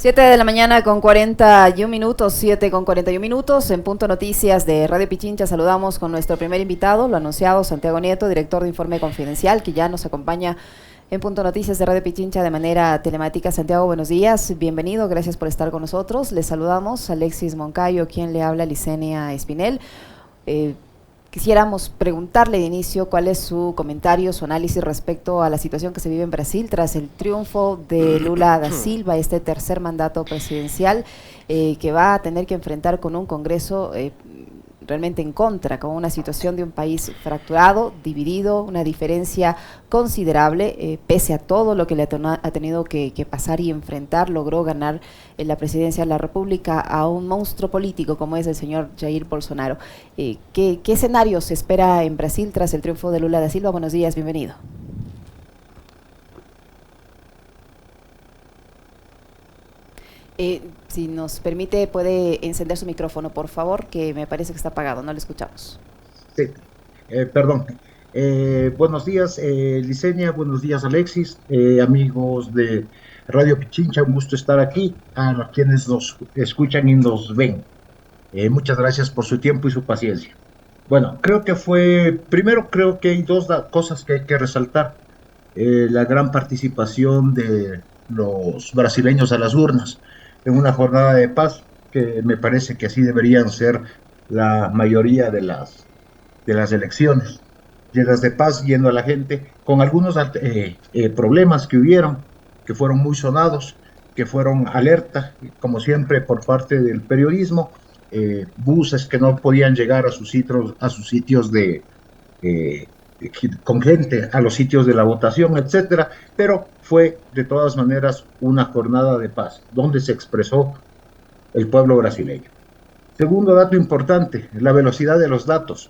7 de la mañana con 41 minutos, 7 con 41 minutos, en Punto Noticias de Radio Pichincha saludamos con nuestro primer invitado, lo anunciado, Santiago Nieto, director de Informe Confidencial, que ya nos acompaña en Punto Noticias de Radio Pichincha de manera telemática. Santiago, buenos días, bienvenido, gracias por estar con nosotros. Les saludamos Alexis Moncayo, quien le habla, Licenia Espinel. Quisiéramos preguntarle de inicio cuál es su comentario, su análisis respecto a la situación que se vive en Brasil tras el triunfo de Lula da Silva, este tercer mandato presidencial que va a tener que enfrentar con un Congreso realmente en contra, con una situación de un país fracturado, dividido, una diferencia considerable, pese a todo lo que le ha tenido que pasar y enfrentar, logró ganar en la presidencia de la República a un monstruo político como es el señor Jair Bolsonaro. ¿Qué escenario se espera en Brasil tras el triunfo de Lula da Silva? Buenos días, bienvenido. Si nos permite, puede encender su micrófono, por favor, que me parece que está apagado, no le escuchamos. Sí, perdón. Buenos días, Licenia, buenos días, Alexis, amigos de Radio Pichincha, un gusto estar aquí, a quienes nos escuchan y nos ven. Muchas gracias por su tiempo y su paciencia. Bueno, primero creo que hay dos cosas que hay que resaltar. La gran participación de los brasileños a las urnas en una jornada de paz, que me parece que así deberían ser la mayoría de las elecciones, llenas de paz, yendo a la gente, con algunos problemas que hubieron, que fueron muy sonados, que fueron alerta, como siempre, por parte del periodismo, buses que no podían llegar a sus sitios con gente, a los sitios de la votación, etcétera, pero fue de todas maneras una jornada de paz, donde se expresó el pueblo brasileño. Segundo dato importante, la velocidad de los datos.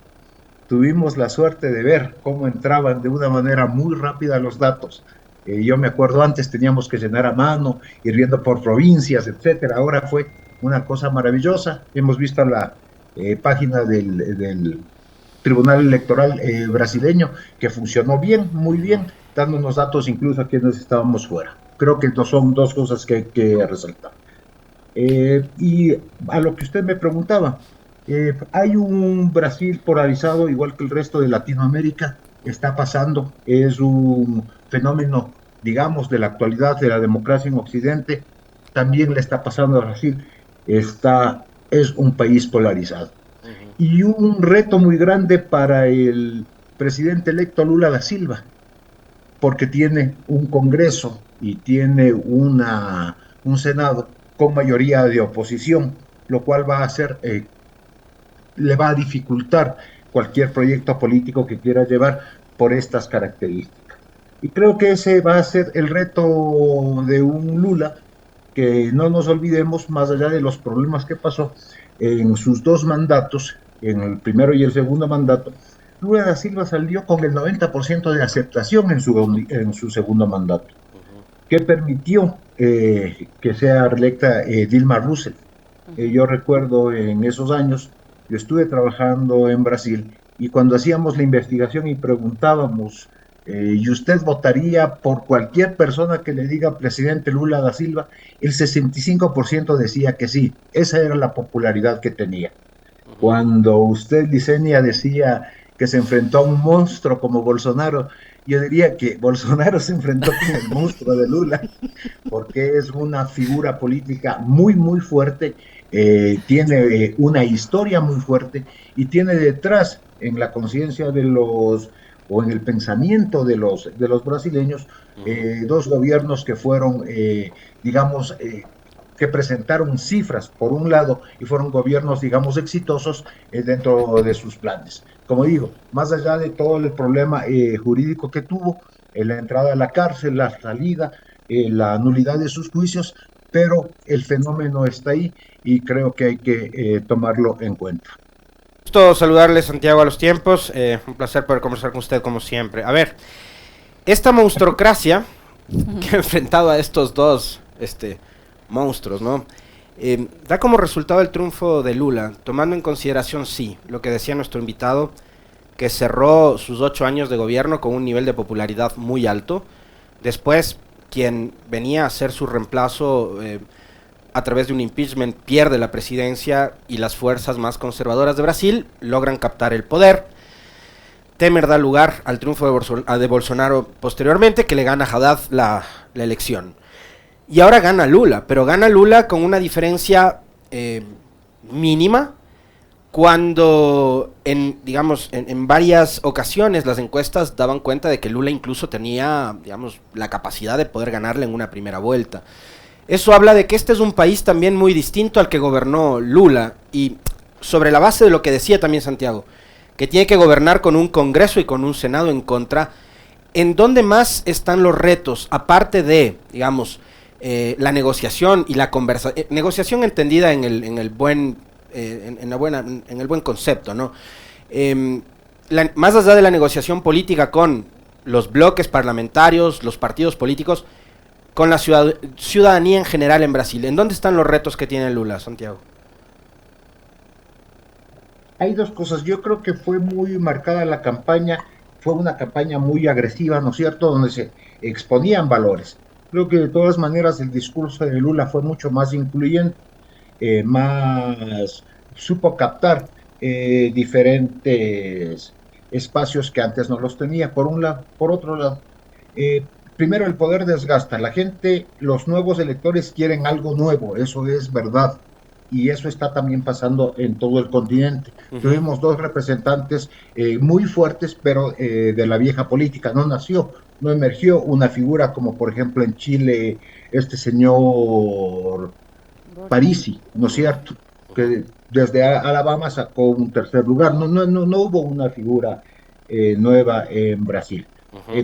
Tuvimos la suerte de ver cómo entraban de una manera muy rápida los datos. Yo me acuerdo antes teníamos que llenar a mano, ir viendo por provincias, etcétera. Ahora fue una cosa maravillosa. Hemos visto la página del Tribunal Electoral brasileño, que funcionó bien, muy bien, dándonos datos incluso a quienes estábamos fuera. Creo que son dos cosas que hay que resaltar. Y a lo que usted me preguntaba, hay un Brasil polarizado igual que el resto de Latinoamérica, está pasando, es un fenómeno, digamos, de la actualidad de la democracia en Occidente, también le está pasando a Brasil, es un país polarizado. Y un reto muy grande para el presidente electo Lula da Silva, porque tiene un Congreso y tiene un Senado con mayoría de oposición, lo cual va a hacer, le va a dificultar cualquier proyecto político que quiera llevar por estas características. Y creo que ese va a ser el reto de un Lula, que no nos olvidemos, más allá de los problemas que pasó en sus dos mandatos, en el primero y el segundo mandato, Lula da Silva salió con el 90% de aceptación en su segundo mandato, que permitió que sea reelecta Dilma Rousseff. Yo recuerdo en esos años, yo estuve trabajando en Brasil y cuando hacíamos la investigación y preguntábamos, ¿y usted votaría por cualquier persona que le diga presidente Lula da Silva? El 65% decía que sí, esa era la popularidad que tenía. Cuando usted, Licenia, decía que se enfrentó a un monstruo como Bolsonaro, yo diría que Bolsonaro se enfrentó con el monstruo de Lula, porque es una figura política muy, muy fuerte, tiene una historia muy fuerte y tiene detrás en la conciencia o en el pensamiento de los brasileños, dos gobiernos que fueron, digamos, que presentaron cifras, por un lado, y fueron gobiernos, digamos, exitosos dentro de sus planes. Como digo, más allá de todo el problema jurídico que tuvo, la entrada a la cárcel, la salida, la nulidad de sus juicios, pero el fenómeno está ahí y creo que hay que tomarlo en cuenta. Gusto saludarle, Santiago, a los tiempos. Un placer poder conversar con usted como siempre. A ver, esta monstruocracia que ha enfrentado a estos dos monstruos, ¿no? Da como resultado el triunfo de Lula, tomando en consideración, sí, lo que decía nuestro invitado, que cerró sus 8 años de gobierno con un nivel de popularidad muy alto. Después, quien venía a ser su reemplazo a través de un impeachment, pierde la presidencia y las fuerzas más conservadoras de Brasil logran captar el poder. Temer da lugar al triunfo de Bolsonaro posteriormente, que le gana a Haddad la elección. Y ahora gana Lula, pero gana Lula con una diferencia mínima, cuando en varias ocasiones las encuestas daban cuenta de que Lula incluso tenía, digamos, la capacidad de poder ganarle en una primera vuelta. Eso habla de que este es un país también muy distinto al que gobernó Lula, y sobre la base de lo que decía también Santiago, que tiene que gobernar con un Congreso y con un Senado en contra. ¿En dónde más están los retos, aparte de, digamos, la negociación y la conversación, negociación entendida en el buen concepto, ¿no? Más allá de la negociación política con los bloques parlamentarios, los partidos políticos, con la ciudadanía en general en Brasil, ¿en dónde están los retos que tiene Lula, Santiago? Hay dos cosas. Yo creo que fue muy marcada la campaña, fue una campaña muy agresiva, ¿no es cierto?, donde se exponían valores. Creo que de todas maneras el discurso de Lula fue mucho más incluyente, más supo captar diferentes espacios que antes no los tenía, por un lado. Por otro lado, primero, el poder desgasta. La gente, los nuevos electores quieren algo nuevo, eso es verdad. Y eso está también pasando en todo el continente. Tuvimos dos representantes muy fuertes, pero de la vieja política. No emergió una figura como, por ejemplo, en Chile, este señor Parisi, ¿no es cierto?, que desde Alabama sacó un tercer lugar. No hubo una figura nueva en Brasil,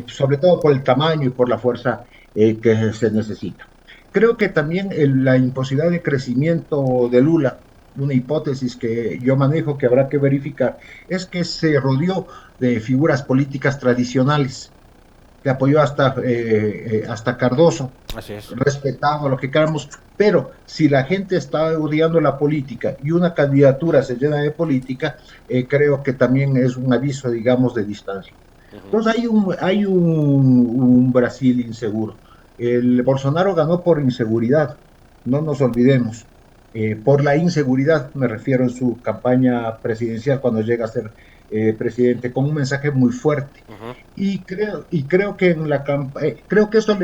sobre todo por el tamaño y por la fuerza que se necesita. Creo que también la imposibilidad de crecimiento de Lula, una hipótesis que yo manejo, que habrá que verificar, es que se rodeó de figuras políticas tradicionales, que apoyó hasta Cardoso, Así es. respetado lo que queramos, pero si la gente está odiando la política y una candidatura se llena de política, creo que también es un aviso, digamos, de distancia. Entonces hay un Brasil inseguro. El Bolsonaro ganó por inseguridad, no nos olvidemos. Por la inseguridad, me refiero, en su campaña presidencial, cuando llega a ser presidente, con un mensaje muy fuerte. Y creo que en la creo que eso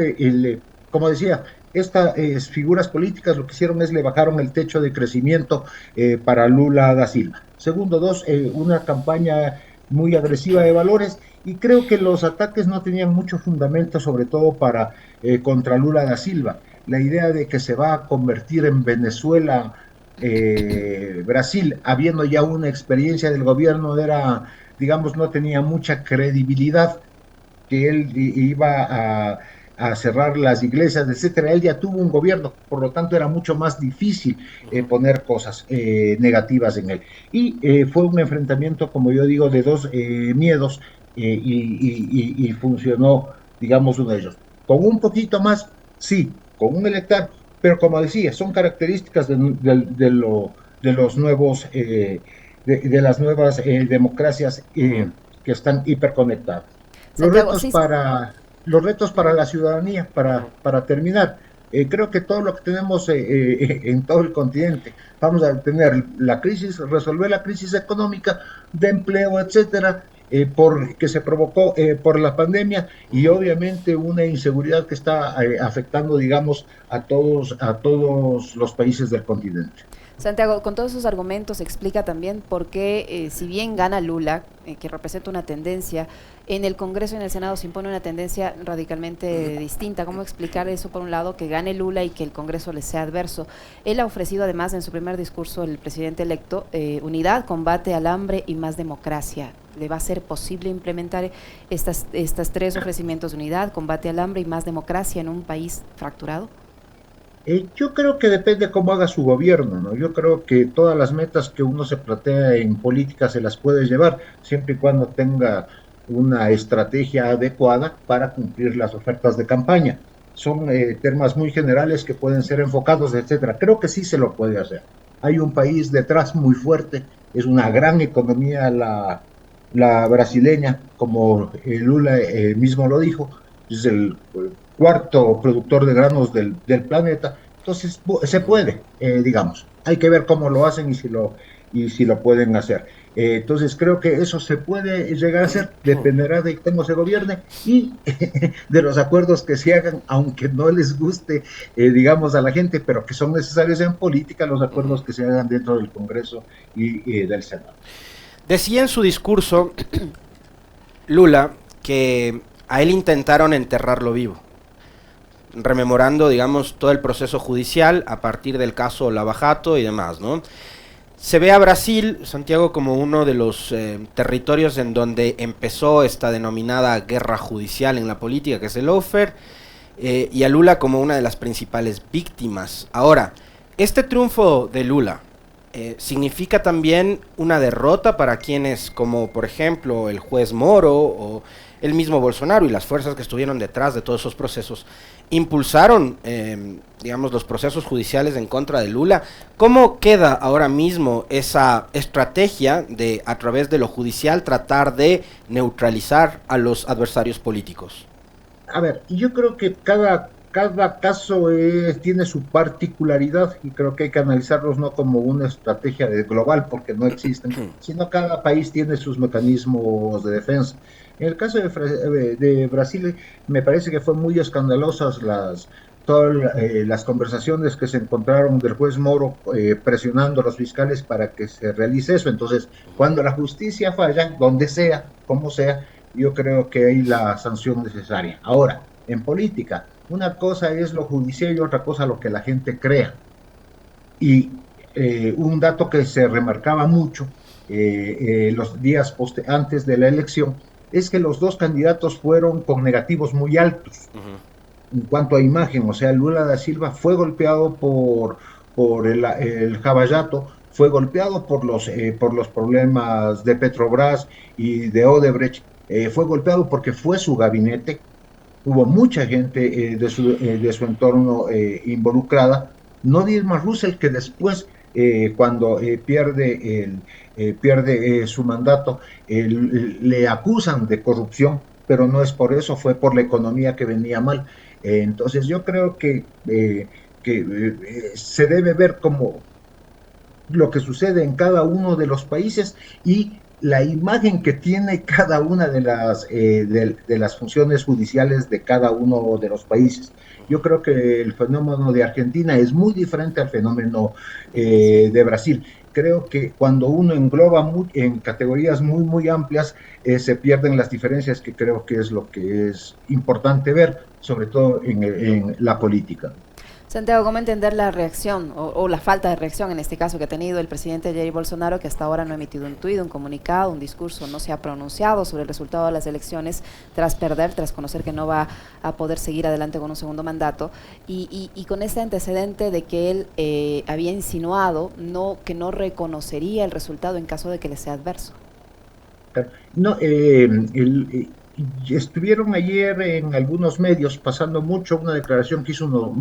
como decía, estas figuras políticas lo que hicieron es le bajaron el techo de crecimiento para Lula da Silva. Segundo, una campaña muy agresiva de valores, y creo que los ataques no tenían mucho fundamento, sobre todo contra Lula da Silva. La idea de que se va a convertir en Venezuela Brasil, habiendo ya una experiencia del gobierno, no tenía mucha credibilidad, que él iba a cerrar las iglesias, etcétera. Él ya tuvo un gobierno, por lo tanto era mucho más difícil poner cosas negativas en él. Y fue un enfrentamiento, como yo digo, de dos miedos, y funcionó, digamos, uno de ellos. Con un poquito más, sí, con un elector, pero como decía, son características de los nuevos, de las nuevas democracias que están hiperconectadas. Los retos para la ciudadanía, para terminar, creo que todo lo que tenemos en todo el continente, vamos a tener resolver la crisis económica, de empleo, etcétera, que se provocó por la pandemia, y obviamente una inseguridad que está afectando, digamos, a todos los países del continente. Santiago, con todos esos argumentos explica también por qué, si bien gana Lula, que representa una tendencia, en el Congreso y en el Senado se impone una tendencia radicalmente distinta. ¿Cómo explicar eso, por un lado, que gane Lula y que el Congreso le sea adverso? Él ha ofrecido además en su primer discurso, el presidente electo, unidad, combate al hambre y más democracia. ¿Le va a ser posible implementar estas tres ofrecimientos de unidad, combate al hambre y más democracia en un país fracturado? Yo creo que depende cómo haga su gobierno, ¿no? Yo creo que todas las metas que uno se plantea en política se las puede llevar, siempre y cuando tenga una estrategia adecuada para cumplir las ofertas de campaña. Son temas muy generales que pueden ser enfocados, etcétera. Creo que sí se lo puede hacer. Hay un país detrás muy fuerte, es una gran economía la brasileña, como Lula mismo lo dijo, es el cuarto productor de granos del planeta. Entonces, se puede, digamos. Hay que ver cómo lo hacen y si lo pueden hacer. Entonces, creo que eso se puede llegar a hacer, dependerá de cómo se gobierne y de los acuerdos que se hagan, aunque no les guste, digamos, a la gente, pero que son necesarios en política, los acuerdos que se hagan dentro del Congreso y del Senado. Decía en su discurso Lula que a él intentaron enterrarlo vivo, rememorando, digamos, todo el proceso judicial a partir del caso Lava Jato y demás, ¿no? Se ve a Brasil, Santiago, como uno de los territorios en donde empezó esta denominada guerra judicial en la política, que es el lawfare, y a Lula como una de las principales víctimas. Ahora, este triunfo de Lula significa también una derrota para quienes, como por ejemplo el juez Moro o el mismo Bolsonaro y las fuerzas que estuvieron detrás de todos esos procesos, impulsaron, digamos, los procesos judiciales en contra de Lula. ¿Cómo queda ahora mismo esa estrategia de, a través de lo judicial, tratar de neutralizar a los adversarios políticos? A ver, yo creo que cada caso tiene su particularidad y creo que hay que analizarlos no como una estrategia global, porque no existen, sino cada país tiene sus mecanismos de defensa. En el caso de Brasil, me parece que fue muy escandalosas todas las conversaciones que se encontraron del juez Moro presionando a los fiscales para que se realice eso. Entonces, cuando la justicia falla, donde sea, como sea, yo creo que hay la sanción necesaria. Ahora, en política, una cosa es lo judicial y otra cosa lo que la gente crea. Y un dato que se remarcaba mucho los días antes de la elección es que los dos candidatos fueron con negativos muy altos en cuanto a imagen. O sea, Lula da Silva fue golpeado por el Lava-Jato, fue golpeado por los problemas de Petrobras y de Odebrecht, fue golpeado porque fue su gabinete. Hubo mucha gente de su entorno involucrada, no Dilma Rousseff, que después, cuando pierde su mandato, le acusan de corrupción, pero no es por eso, fue por la economía que venía mal. Entonces yo creo que se debe ver como lo que sucede en cada uno de los países y la imagen que tiene cada una de las funciones judiciales de cada uno de los países. Yo creo que el fenómeno de Argentina es muy diferente al fenómeno de Brasil. Creo que cuando uno engloba en categorías muy amplias, se pierden las diferencias, que creo que es lo que es importante ver, sobre todo en la política. Santiago, ¿cómo entender la reacción o la falta de reacción en este caso que ha tenido el presidente Jair Bolsonaro, que hasta ahora no ha emitido un tuit, un comunicado, un discurso, no se ha pronunciado sobre el resultado de las elecciones tras conocer que no va a poder seguir adelante con un segundo mandato y con este antecedente de que él había insinuado que no reconocería el resultado en caso de que le sea adverso? No, estuvieron ayer en algunos medios pasando mucho una declaración que hizo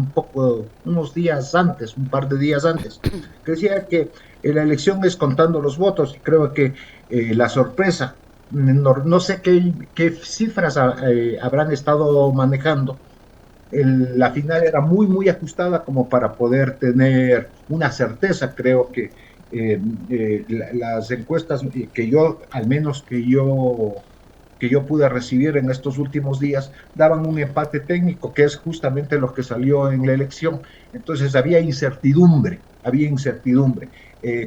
unos días antes, un par de días antes, que decía que la elección es contando los votos, y creo que la sorpresa, no sé qué cifras habrán estado manejando. La final era muy ajustada como para poder tener una certeza. Creo que las encuestas al menos que yo pude recibir en estos últimos días, daban un empate técnico, que es justamente lo que salió en la elección. Entonces había incertidumbre.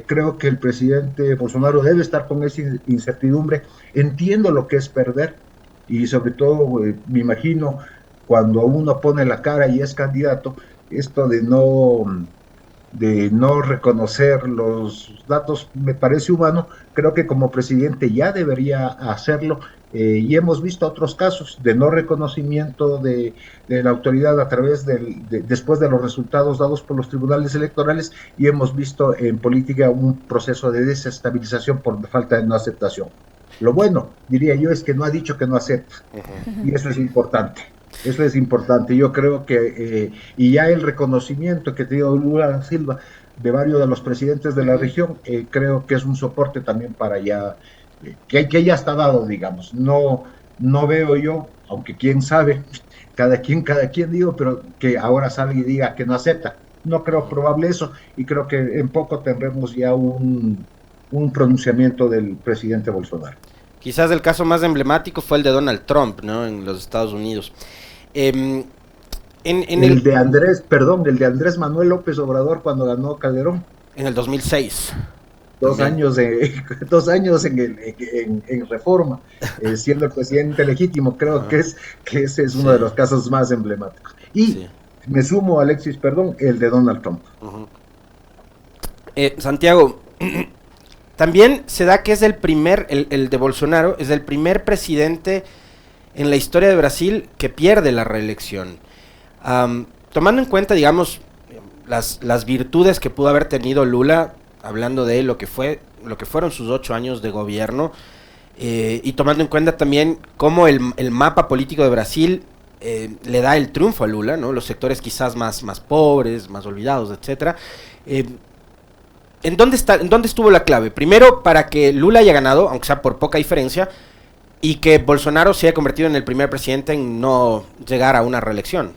Creo que el presidente Bolsonaro debe estar con esa incertidumbre. Entiendo lo que es perder y sobre todo me imagino cuando uno pone la cara y es candidato, esto de no reconocer los datos me parece humano. Creo que como presidente ya debería hacerlo, y hemos visto otros casos de no reconocimiento de la autoridad a través después de los resultados dados por los tribunales electorales, y hemos visto en política un proceso de desestabilización por falta de no aceptación. Lo bueno, diría yo, es que no ha dicho que no acepta, y eso es importante. Eso es importante. Yo creo que, y ya el reconocimiento que ha tenido Lula da Silva de varios de los presidentes de la región, creo que es un soporte también para ya, que ya está dado, digamos. No veo yo, aunque quién sabe, cada quien digo, pero que ahora salga y diga que no acepta. no creo probable eso, y creo que en poco tendremos ya un pronunciamiento del presidente Bolsonaro. Quizás el caso más emblemático fue el de Donald Trump, ¿no? En los Estados Unidos. El de Andrés Manuel López Obrador cuando ganó Calderón. En el 2006. 2 años, 2 años en Reforma, siendo el presidente legítimo. Creo que ese es uno de los casos más emblemáticos. Y me sumo, Alexis, el de Donald Trump. Santiago, también se da que es el de Bolsonaro, es el primer presidente en la historia de Brasil que pierde la reelección. Tomando en cuenta, digamos, las virtudes que pudo haber tenido Lula, hablando de lo que fueron sus 8 años de gobierno, y tomando en cuenta también cómo el mapa político de Brasil le da el triunfo a Lula, ¿no? Los sectores quizás más pobres, más olvidados, etcétera. ¿En dónde estuvo la clave? Primero, para que Lula haya ganado, aunque sea por poca diferencia, y que Bolsonaro se haya convertido en el primer presidente en no llegar a una reelección.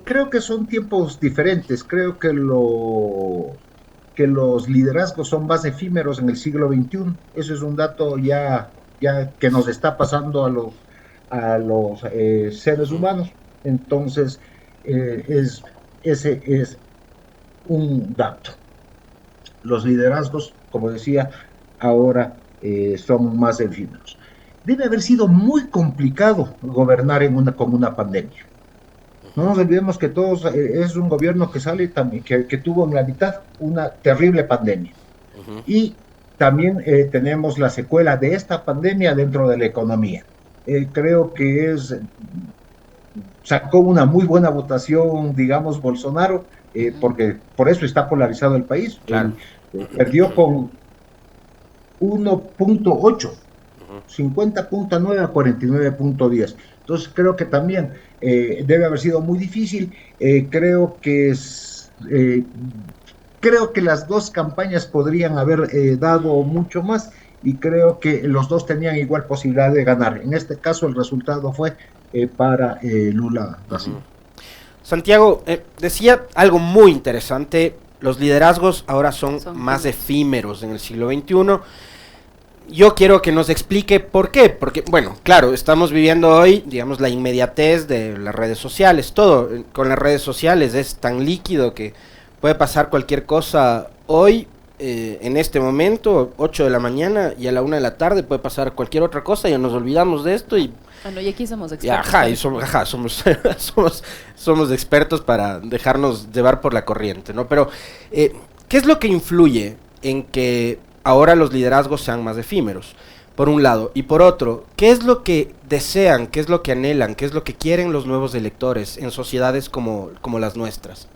Creo que son tiempos diferentes. Creo que los liderazgos son más efímeros en el siglo XXI. Eso es un dato ya que nos está pasando a los seres humanos. Entonces, ese es un dato. Los liderazgos, como decía, ahora son más efímeros. Debe haber sido muy complicado gobernar con una pandemia. No nos olvidemos que es un gobierno que sale también, que tuvo en la mitad una terrible pandemia. Y también tenemos la secuela de esta pandemia dentro de la economía. Creo que sacó una muy buena votación, digamos, Bolsonaro, porque por eso está polarizado el país. Claro. Perdió con 1.8, 50.9 a 49.10. Entonces creo que también debe haber sido muy difícil. Creo que las dos campañas podrían haber dado mucho más, y creo que los dos tenían igual posibilidad de ganar. En este caso el resultado fue para Lula da Silva. Santiago, decía algo muy interesante: los liderazgos ahora son más efímeros en el siglo XXI. Yo quiero que nos explique por qué, porque, bueno, claro, estamos viviendo hoy, digamos, la inmediatez de las redes sociales. Todo con las redes sociales es tan líquido que puede pasar cualquier cosa hoy, en este momento, 8 de la mañana, y a la 1 de la tarde puede pasar cualquier otra cosa, ya nos olvidamos de esto y... Bueno, y aquí somos expertos. Somos expertos para dejarnos llevar por la corriente, ¿no? Pero, ¿qué es lo que influye en que ahora los liderazgos sean más efímeros, por un lado? Y por otro, ¿qué es lo que desean, qué es lo que anhelan, qué es lo que quieren los nuevos electores en sociedades como las nuestras?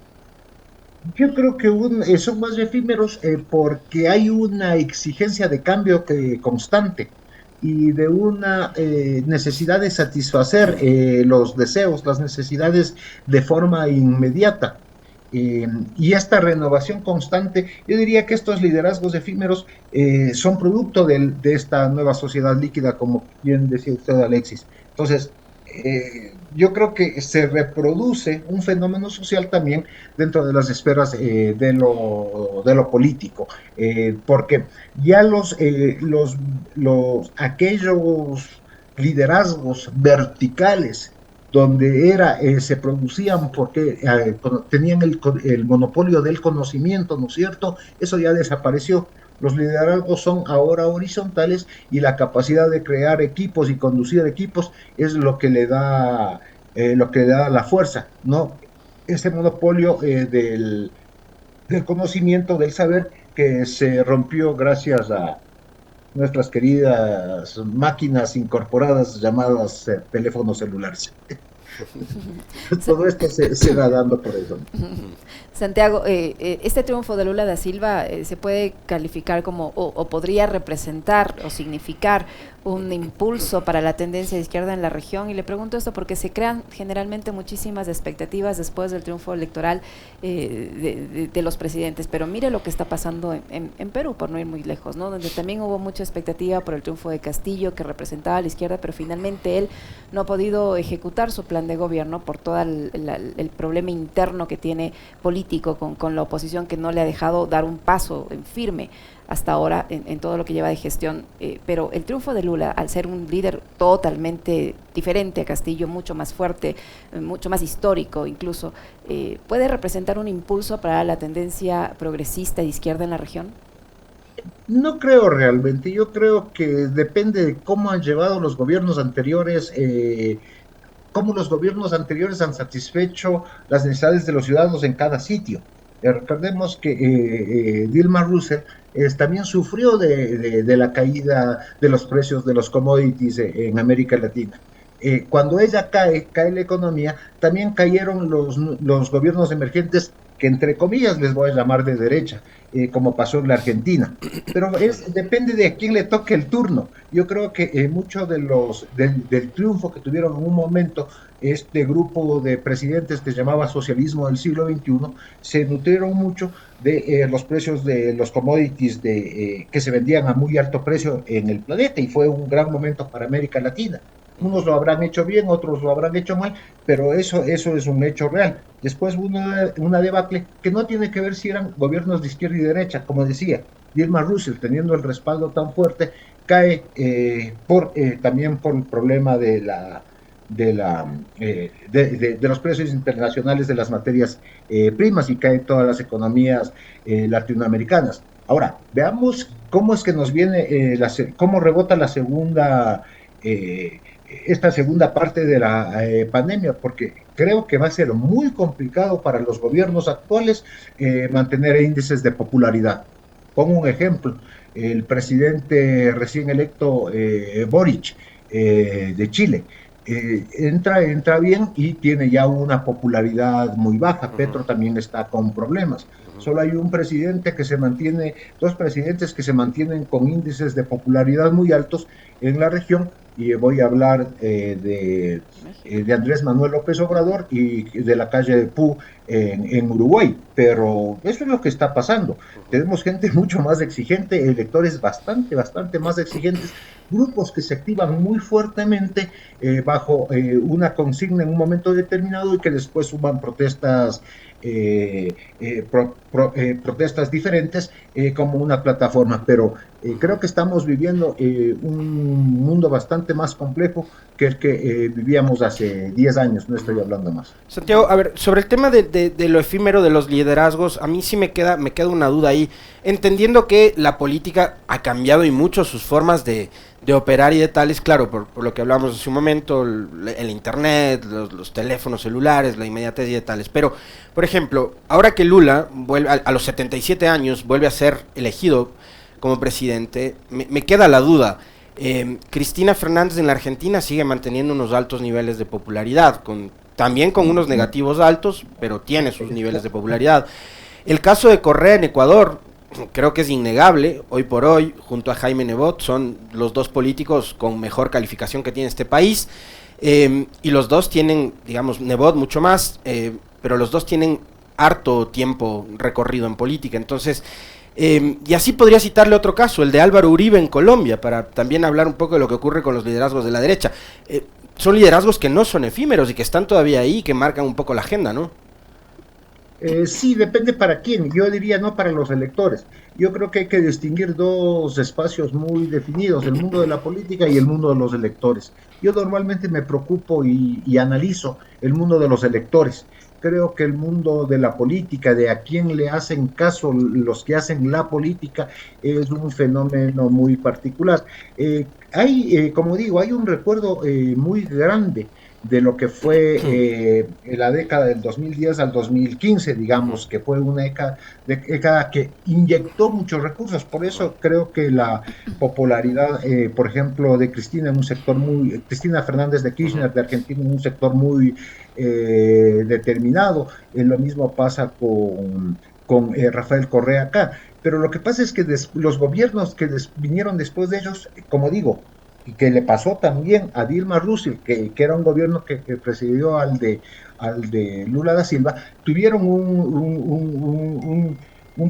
Yo creo que son más efímeros porque hay una exigencia de cambio constante y de una necesidad de satisfacer los deseos, las necesidades de forma inmediata. Y esta renovación constante, yo diría que estos liderazgos efímeros son producto de esta nueva sociedad líquida, como bien decía usted, Alexis. Entonces, yo creo que se reproduce un fenómeno social también dentro de las esferas de lo político, porque ya aquellos liderazgos verticales donde se producían porque tenían el monopolio del conocimiento, ¿no es cierto? Eso ya desapareció. Los liderazgos son ahora horizontales y la capacidad de crear equipos y conducir equipos es lo que le da la fuerza, ¿no? Ese monopolio del conocimiento, del saber, que se rompió gracias a nuestras queridas máquinas incorporadas llamadas teléfonos celulares. Todo esto se va dando por eso. Santiago, este triunfo de Lula da Silva se puede calificar como, o podría representar o significar un impulso para la tendencia de izquierda en la región, y le pregunto esto porque se crean generalmente muchísimas expectativas después del triunfo electoral de los presidentes, pero mire lo que está pasando en Perú, por no ir muy lejos, ¿no? Donde también hubo mucha expectativa por el triunfo de Castillo, que representaba a la izquierda, pero finalmente él no ha podido ejecutar su plan de gobierno por todo el problema interno que tiene político con la oposición, que no le ha dejado dar un paso en firme hasta ahora en todo lo que lleva de gestión. Pero el triunfo de Lula, al ser un líder totalmente diferente a Castillo, mucho más fuerte, mucho más histórico incluso, ¿puede representar un impulso para la tendencia progresista de izquierda en la región? No creo realmente, yo creo que depende de cómo han llevado los gobiernos anteriores, cómo los gobiernos anteriores han satisfecho las necesidades de los ciudadanos en cada sitio. Recordemos que Dilma Rousseff también sufrió de la caída de los precios de los commodities en América Latina. Cuando ella cae la economía, también cayeron los gobiernos emergentes que entre comillas les voy a llamar de derecha, como pasó en la Argentina. Pero depende de a quién le toque el turno. Yo creo que mucho del triunfo que tuvieron en un momento este grupo de presidentes que se llamaba socialismo del siglo XXI, se nutrieron mucho de los precios de los commodities que se vendían a muy alto precio en el planeta, y fue un gran momento para América Latina. Unos lo habrán hecho bien, otros lo habrán hecho mal, pero eso es un hecho real. Después hubo una debacle que no tiene que ver si eran gobiernos de izquierda y derecha, como decía, Dilma Rousseff, teniendo el respaldo tan fuerte, cae también por el problema de los precios internacionales de las materias primas, y caen todas las economías latinoamericanas. Ahora, veamos cómo es que nos viene, cómo rebota esta segunda parte de la pandemia, porque creo que va a ser muy complicado para los gobiernos actuales mantener índices de popularidad. Pongo un ejemplo: el presidente recién electo Boric de Chile entra bien y tiene ya una popularidad muy baja. Petro también está con problemas. Solo hay dos presidentes que se mantienen con índices de popularidad muy altos en la región, y voy a hablar de Andrés Manuel López Obrador y de la calle de Pú en Uruguay. Pero eso es lo que está pasando. Tenemos gente mucho más exigente, electores bastante más exigentes, grupos que se activan muy fuertemente bajo una consigna en un momento determinado, y que después suman protestas diferentes como una plataforma. Pero creo que estamos viviendo un mundo bastante más complejo que el que vivíamos hace 10 años, no estoy hablando más. Santiago, a ver, sobre el tema de lo efímero de los liderazgos, a mí sí me queda una duda ahí, entendiendo que la política ha cambiado y mucho sus formas de operar y de tales, claro, por lo que hablamos hace un momento, el internet, los teléfonos celulares, la inmediatez y de tales. Pero, por ejemplo, ahora que Lula vuelve a los 77 años, vuelve a ser elegido como presidente, me queda la duda. Cristina Fernández en la Argentina sigue manteniendo unos altos niveles de popularidad, también con unos negativos altos, pero tiene sus niveles de popularidad. El caso de Correa en Ecuador, creo que es innegable, hoy por hoy, junto a Jaime Nebot, son los dos políticos con mejor calificación que tiene este país, y los dos tienen, digamos, Nebot mucho más, pero los dos tienen harto tiempo recorrido en política. Entonces, y así podría citarle otro caso, el de Álvaro Uribe en Colombia, para también hablar un poco de lo que ocurre con los liderazgos de la derecha. Son liderazgos que no son efímeros y que están todavía ahí, que marcan un poco la agenda, ¿no? Sí, depende para quién. Yo diría no para los electores. Yo creo que hay que distinguir dos espacios muy definidos: el mundo de la política y el mundo de los electores. Yo normalmente me preocupo y analizo el mundo de los electores. Creo que el mundo de la política, de a quién le hacen caso los que hacen la política, es un fenómeno muy particular. Como digo, hay un recuerdo muy grande de lo que fue la década del 2010 al 2015, digamos, que fue una década que inyectó muchos recursos. Por eso creo que la popularidad, por ejemplo, de Cristina Fernández de Kirchner de Argentina, en un sector muy determinado. Lo mismo pasa con Rafael Correa acá. Pero lo que pasa es que los gobiernos que vinieron después de ellos, como digo, y que le pasó también a Dilma Rousseff, que era un gobierno que precedió al de Lula da Silva, tuvieron un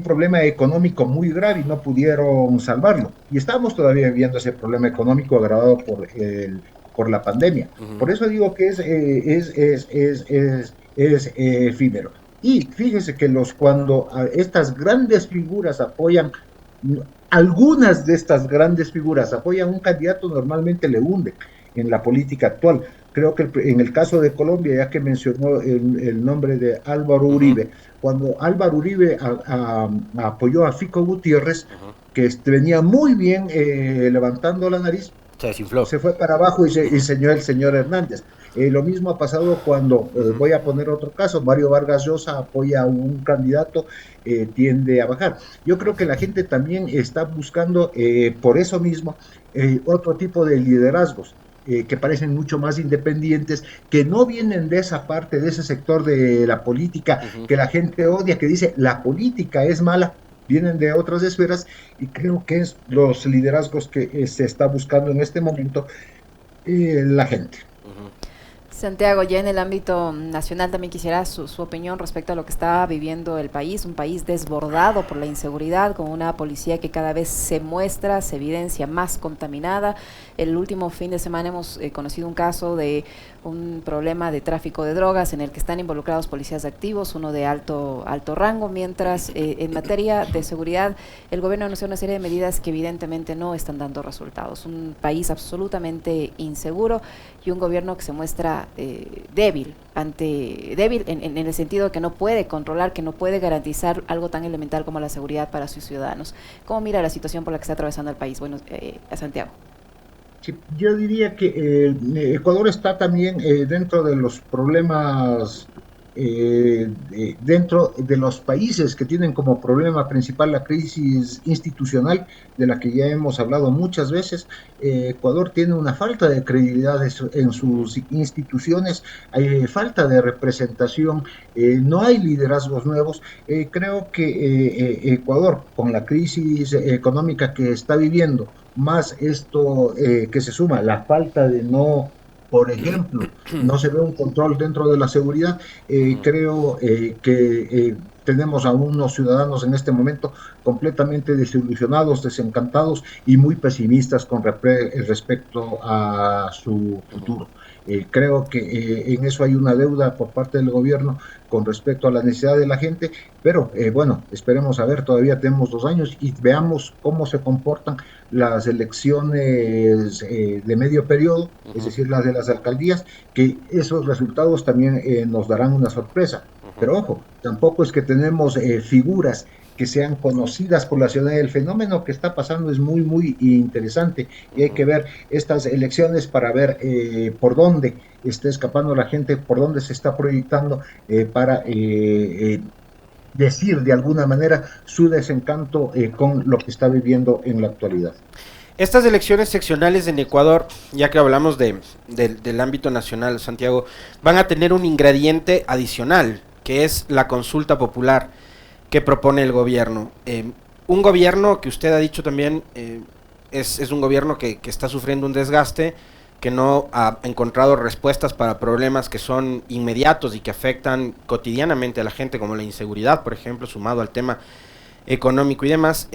problema económico muy grave y no pudieron salvarlo. Y estamos todavía viviendo ese problema económico agravado por por la pandemia. Por eso digo que es efímero. Y fíjese que cuando estas grandes figuras apoyan, algunas de estas grandes figuras apoyan un candidato, normalmente le hunden en la política actual. Creo que en el caso de Colombia, ya que mencionó el nombre de Álvaro Uribe, cuando Álvaro Uribe apoyó a Fico Gutiérrez, que venía muy bien levantando la nariz, se desinfló. Se fue para abajo y enseñó el señor Hernández. Lo mismo ha pasado cuando, voy a poner otro caso, Mario Vargas Llosa apoya a un candidato, tiende a bajar. Yo creo que la gente también está buscando, por eso mismo, otro tipo de liderazgos. Que parecen mucho más independientes, que no vienen de esa parte, de ese sector de la política, que la gente odia, que dice la política es mala, vienen de otras esferas, y creo que es los liderazgos que se está buscando en este momento la gente. Santiago, ya en el ámbito nacional también quisiera su opinión respecto a lo que está viviendo el país, un país desbordado por la inseguridad, con una policía que cada vez se evidencia más contaminada. El último fin de semana hemos conocido un caso de un problema de tráfico de drogas en el que están involucrados policías activos, uno de alto rango, mientras en materia de seguridad el gobierno anunció una serie de medidas que evidentemente no están dando resultados. Un país absolutamente inseguro y un gobierno que se muestra débil en el sentido de que no puede controlar, que no puede garantizar algo tan elemental como la seguridad para sus ciudadanos. ¿Cómo mira la situación por la que está atravesando el país? Bueno, a Santiago. Sí, yo diría que Ecuador está también dentro de los problemas, dentro de los países que tienen como problema principal la crisis institucional, de la que ya hemos hablado muchas veces. Ecuador tiene una falta de credibilidad en sus instituciones, hay falta de representación, no hay liderazgos nuevos. Creo que Ecuador, con la crisis económica que está viviendo, más esto que se suma, la falta de por ejemplo, no se ve un control dentro de la seguridad, creo que tenemos a unos ciudadanos en este momento completamente desilusionados, desencantados y muy pesimistas con respecto a su futuro. Creo que en eso hay una deuda por parte del gobierno con respecto a la necesidad de la gente, pero bueno, esperemos a ver, todavía tenemos 2 años y veamos cómo se comportan las elecciones de medio periodo, es decir, las de las alcaldías, que esos resultados también nos darán una sorpresa. Pero ojo, tampoco es que tenemos figuras que sean conocidas por la ciudadanía. El fenómeno que está pasando es muy, muy interesante y hay que ver estas elecciones para ver por dónde está escapando la gente, por dónde se está proyectando para decir de alguna manera su desencanto con lo que está viviendo en la actualidad. Estas elecciones seccionales en Ecuador, ya que hablamos del ámbito nacional, Santiago, van a tener un ingrediente adicional, que es la consulta popular que propone el gobierno. Un gobierno que usted ha dicho también es un gobierno que está sufriendo un desgaste, que no ha encontrado respuestas para problemas que son inmediatos y que afectan cotidianamente a la gente, como la inseguridad, por ejemplo, sumado al tema económico y demás.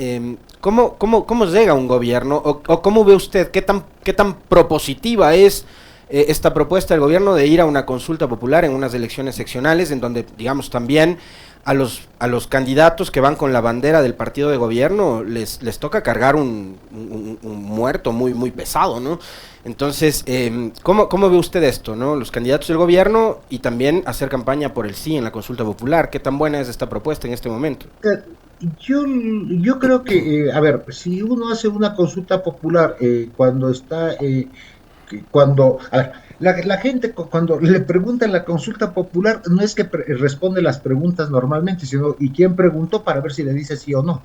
¿Cómo llega un gobierno o cómo ve usted qué tan propositiva es esta propuesta del gobierno de ir a una consulta popular en unas elecciones seccionales, en donde, digamos, también a los candidatos que van con la bandera del partido de gobierno les toca cargar un muerto muy, muy pesado, ¿no? Entonces, ¿cómo ve usted esto, no? Los candidatos del gobierno y también hacer campaña por el sí en la consulta popular. ¿Qué tan buena es esta propuesta en este momento? Yo creo que, a ver, si uno hace una consulta popular cuando está... a ver, la gente cuando le preguntan la consulta popular no es que responde las preguntas normalmente, sino ¿y quién preguntó? Para ver si le dice sí o no.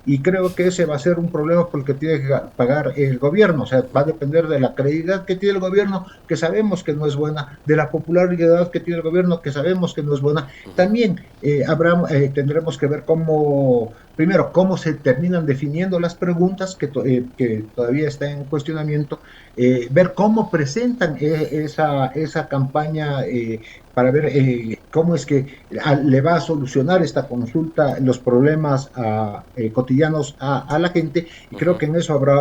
Y creo que ese va a ser un problema porque tiene que pagar el gobierno, o sea, va a depender de la credibilidad que tiene el gobierno, que sabemos que no es buena, de la popularidad que tiene el gobierno, que sabemos que no es buena. También tendremos que ver primero, cómo se terminan definiendo las preguntas, que todavía está en cuestionamiento, ver cómo presentan esa campaña para ver cómo es que le va a solucionar esta consulta los problemas cotidianos a la gente, y creo que en eso habrá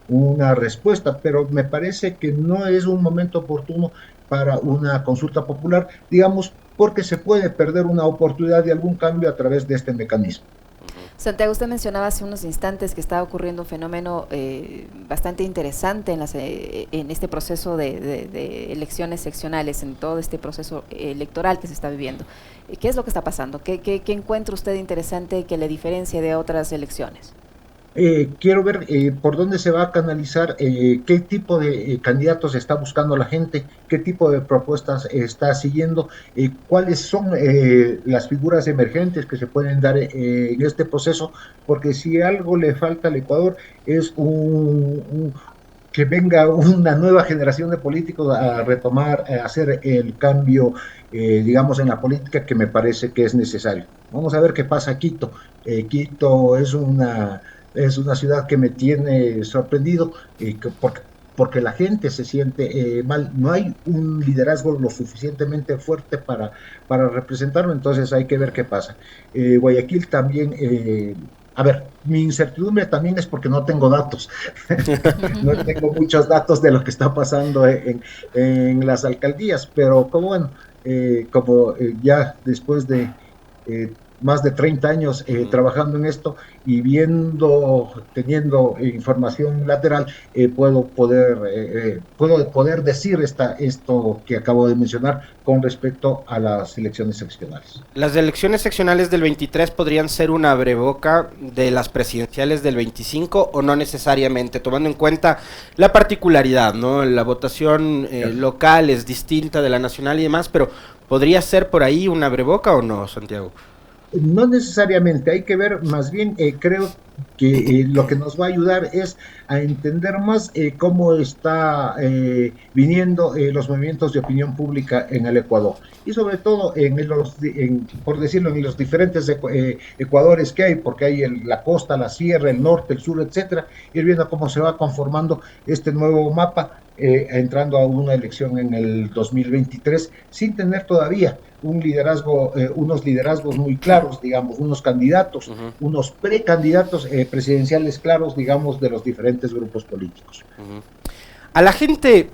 una respuesta, pero me parece que no es un momento oportuno para una consulta popular, digamos, porque se puede perder una oportunidad de algún cambio a través de este mecanismo. Santiago, usted mencionaba hace unos instantes que está ocurriendo un fenómeno bastante interesante en este proceso de elecciones seccionales, en todo este proceso electoral que se está viviendo. ¿Qué es lo que está pasando? ¿Qué encuentra usted interesante que le diferencie de otras elecciones? Quiero ver por dónde se va a canalizar, qué tipo de candidatos está buscando la gente, qué tipo de propuestas está siguiendo, cuáles son las figuras emergentes que se pueden dar en este proceso, porque si algo le falta al Ecuador es que venga una nueva generación de políticos a retomar, a hacer el cambio, digamos, en la política que me parece que es necesario. Vamos a ver qué pasa Quito. Quito es una ciudad que me tiene sorprendido porque la gente se siente mal, no hay un liderazgo lo suficientemente fuerte para representarlo, entonces hay que ver qué pasa. Guayaquil también, a ver, mi incertidumbre también es porque no tengo datos, no tengo muchos datos de lo que está pasando en las alcaldías, pero como bueno, ya después de más de 30 años trabajando en esto y teniendo información lateral, puedo poder decir esto que acabo de mencionar con respecto a las elecciones seccionales. ¿Las elecciones seccionales del 23 podrían ser una abreboca de las presidenciales del 25 o no necesariamente, tomando en cuenta la particularidad, ¿no? La votación local es distinta de la nacional y demás, pero ¿podría ser por ahí una abreboca o no, Santiago? No necesariamente, hay que ver, más bien creo que lo que nos va a ayudar es a entender más cómo está viniendo los movimientos de opinión pública en el Ecuador y sobre todo por decirlo, en los diferentes Ecuadores que hay, porque hay la costa, la sierra, el norte, el sur, etcétera, ir viendo cómo se va conformando este nuevo mapa, entrando a una elección en el 2023 sin tener todavía unos liderazgos muy claros, digamos, unos candidatos, unos precandidatos presidenciales claros, digamos, de los diferentes grupos políticos. A la gente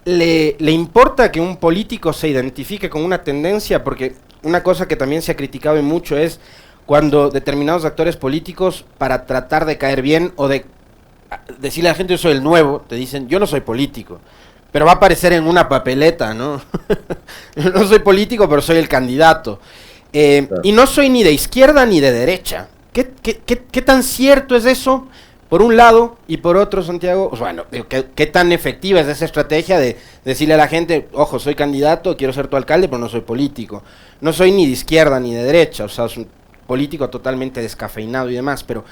le importa que un político se identifique con una tendencia, porque una cosa que también se ha criticado y mucho es cuando determinados actores políticos, para tratar de caer bien o de decirle a la gente yo soy el nuevo, te dicen yo no soy político, pero va a aparecer en una papeleta, ¿no? Yo no soy político, pero soy el candidato. Claro. Y no soy ni de izquierda ni de derecha. ¿Qué tan cierto es eso? Por un lado, y por otro, Santiago, bueno, ¿qué tan efectiva es esa estrategia de decirle a la gente, ojo, soy candidato, quiero ser tu alcalde, pero no soy político? No soy ni de izquierda ni de derecha, o sea, soy un político totalmente descafeinado y demás, pero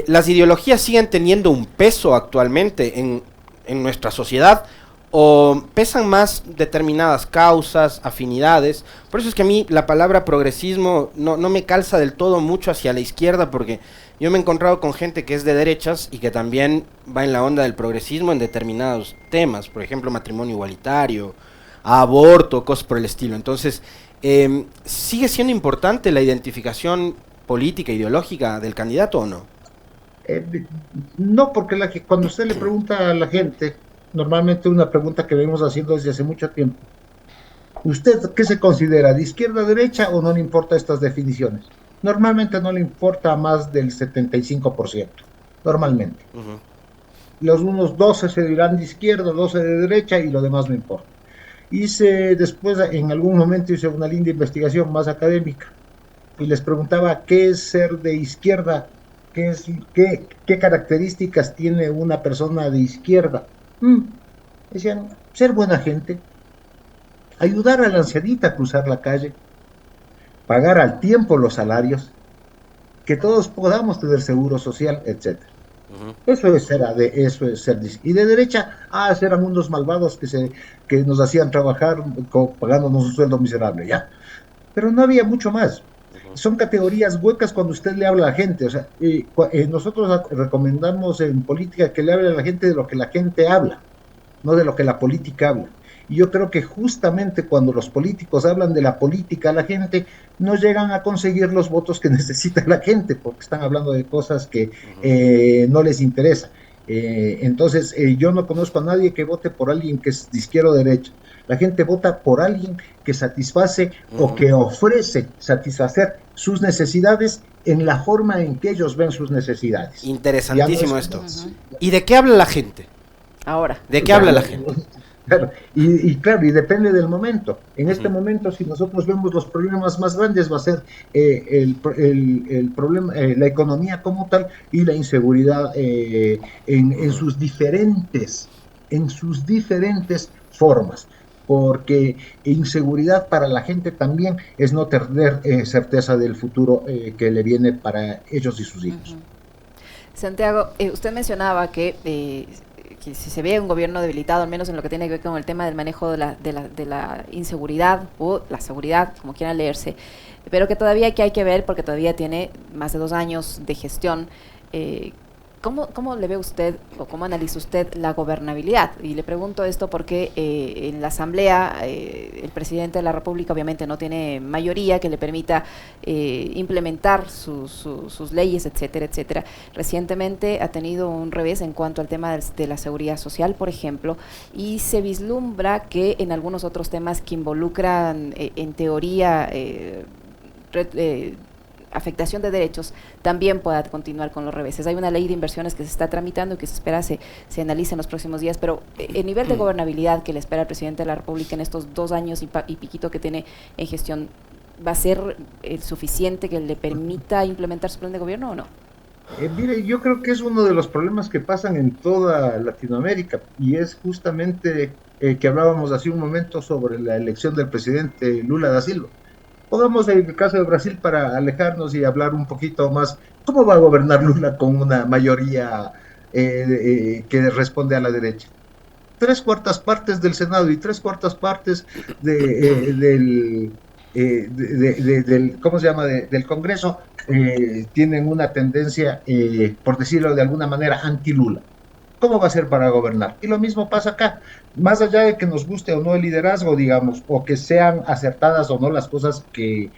¿las ideologías siguen teniendo un peso actualmente en nuestra sociedad? ¿O pesan más determinadas causas, afinidades? Por eso es que a mí la palabra progresismo no me calza del todo mucho hacia la izquierda, porque yo me he encontrado con gente que es de derechas y que también va en la onda del progresismo en determinados temas, por ejemplo matrimonio igualitario, aborto, cosas por el estilo. Entonces, ¿sigue siendo importante la identificación política, ideológica del candidato o no? No, porque cuando usted le pregunta a la gente, normalmente una pregunta que venimos haciendo desde hace mucho tiempo, ¿usted qué se considera, de izquierda a derecha o no le importa estas definiciones? Normalmente no le importa más del 75%, normalmente. Los unos 12 se dirán de izquierda, 12 de derecha y lo demás no importa. Después, en algún momento hice una linda investigación más académica y les preguntaba qué es ser de izquierda, qué características tiene una persona de izquierda. Decían, ser buena gente, ayudar a la ancianita a cruzar la calle, pagar al tiempo los salarios, que todos podamos tener seguro social, etc. Eso es ser y de derecha, eran unos malvados que nos hacían trabajar pagándonos un sueldo miserable, ya. Pero no había mucho más. Son categorías huecas cuando usted le habla a la gente. O sea, nosotros recomendamos en política que le hable a la gente de lo que la gente habla, no de lo que la política habla. Y yo creo que justamente cuando los políticos hablan de la política a la gente, no llegan a conseguir los votos que necesita la gente, porque están hablando de cosas que no les interesan. Entonces, yo no conozco a nadie que vote por alguien que es de izquierda o derecha. La gente vota por alguien que satisface o que ofrece satisfacer sus necesidades en la forma en que ellos ven sus necesidades. Interesantísimo no esto. ¿Y de qué habla la gente? Ahora. ¿De qué habla la gente? Claro, claro, y depende del momento. En este momento, si nosotros vemos los problemas más grandes, va a ser el problema, la economía como tal y la inseguridad en sus diferentes formas. Porque inseguridad para la gente también es no tener certeza del futuro que le viene para ellos y sus hijos. Santiago, usted mencionaba que si se ve un gobierno debilitado, al menos en lo que tiene que ver con el tema del manejo de la inseguridad o la seguridad, como quieran leerse, pero que todavía hay que ver, porque todavía tiene más de 2 años de gestión. ¿Cómo le ve usted o cómo analiza usted la gobernabilidad? Y le pregunto esto porque en la Asamblea el presidente de la República obviamente no tiene mayoría que le permita implementar sus leyes, etcétera, etcétera. Recientemente ha tenido un revés en cuanto al tema de la seguridad social, por ejemplo, y se vislumbra que en algunos otros temas que involucran en teoría afectación de derechos, también pueda continuar con los reveses. Hay una ley de inversiones que se está tramitando y que se espera se analice en los próximos días, pero el nivel de gobernabilidad que le espera al presidente de la República en estos 2 años y piquito que tiene en gestión, ¿va a ser suficiente que le permita implementar su plan de gobierno o no? Mire, yo creo que es uno de los problemas que pasan en toda Latinoamérica y es justamente que hablábamos hace un momento sobre la elección del presidente Lula da Silva. Pongamos el caso de Brasil para alejarnos y hablar un poquito más. ¿Cómo va a gobernar Lula con una mayoría que responde a la derecha? 3/4 partes del Senado y 3/4 partes del ¿cómo se llama? Del Congreso tienen una tendencia, por decirlo de alguna manera, anti-Lula. ¿Cómo va a ser para gobernar? Y lo mismo pasa acá. Más allá de que nos guste o no el liderazgo, digamos, o que sean acertadas o no las cosas que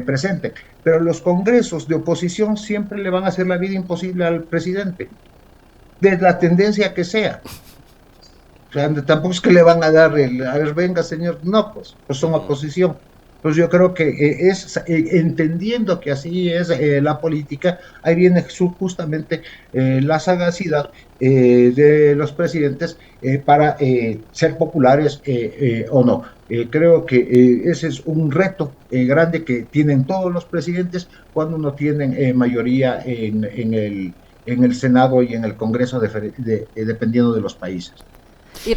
presenten, pero los congresos de oposición siempre le van a hacer la vida imposible al presidente, de la tendencia que sea. O sea, tampoco es que le van a dar a ver, venga señor, no, pues son oposición. Pues yo creo que entendiendo que así es la política, ahí viene justamente la sagacidad de los presidentes para ser populares o no. Creo que ese es un reto grande que tienen todos los presidentes cuando no tienen mayoría en el Senado y en el Congreso, dependiendo de los países.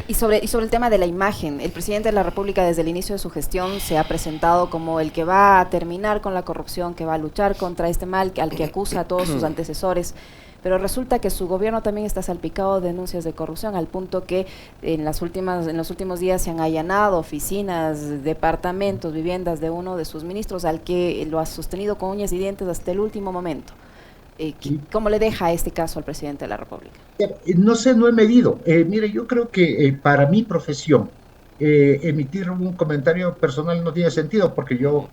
Y sobre el tema de la imagen, el presidente de la República desde el inicio de su gestión se ha presentado como el que va a terminar con la corrupción, que va a luchar contra este mal, al que acusa a todos sus antecesores, pero resulta que su gobierno también está salpicado de denuncias de corrupción, al punto que en los últimos días se han allanado oficinas, departamentos, viviendas de uno de sus ministros, al que lo ha sostenido con uñas y dientes hasta el último momento. ¿Cómo le deja este caso al presidente de la República? No sé, no he medido. Mire, yo creo que para mi profesión emitir un comentario personal no tiene sentido porque yo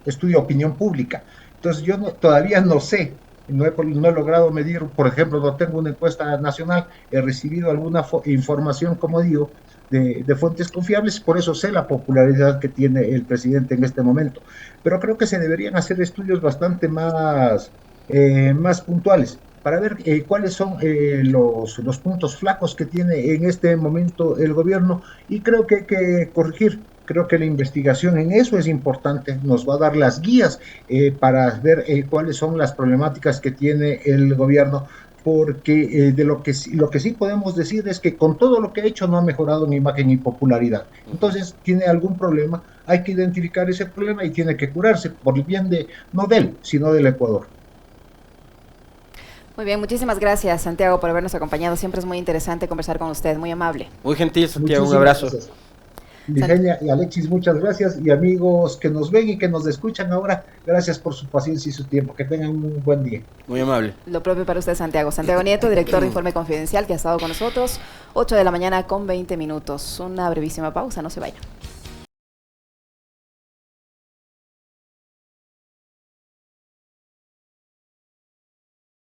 estudio opinión pública. Entonces yo todavía no sé, no he logrado medir, por ejemplo, no tengo una encuesta nacional, he recibido alguna información, como digo, de fuentes confiables, por eso sé la popularidad que tiene el presidente en este momento. Pero creo que se deberían hacer estudios bastante más puntuales para ver cuáles son los puntos flacos que tiene en este momento el gobierno, y creo que hay que corregir. Creo que la investigación en eso es importante, nos va a dar las guías para ver cuáles son las problemáticas que tiene el gobierno, porque lo que sí podemos decir es que con todo lo que ha hecho no ha mejorado en imagen y popularidad. Entonces, tiene algún problema, hay que identificar ese problema y tiene que curarse por el bien no de él, sino del Ecuador. Muy bien, muchísimas gracias, Santiago, por habernos acompañado. Siempre es muy interesante conversar con usted, muy amable. Muy gentil, Santiago, un abrazo. Virginia y Alexis, muchas gracias, y amigos que nos ven y que nos escuchan ahora, gracias por su paciencia y su tiempo, que tengan un buen día. Muy amable. Lo propio para usted, Santiago. Santiago Nieto, director de Informe Confidencial, que ha estado con nosotros, 8 de la mañana con 20 minutos. Una brevísima pausa, no se vayan.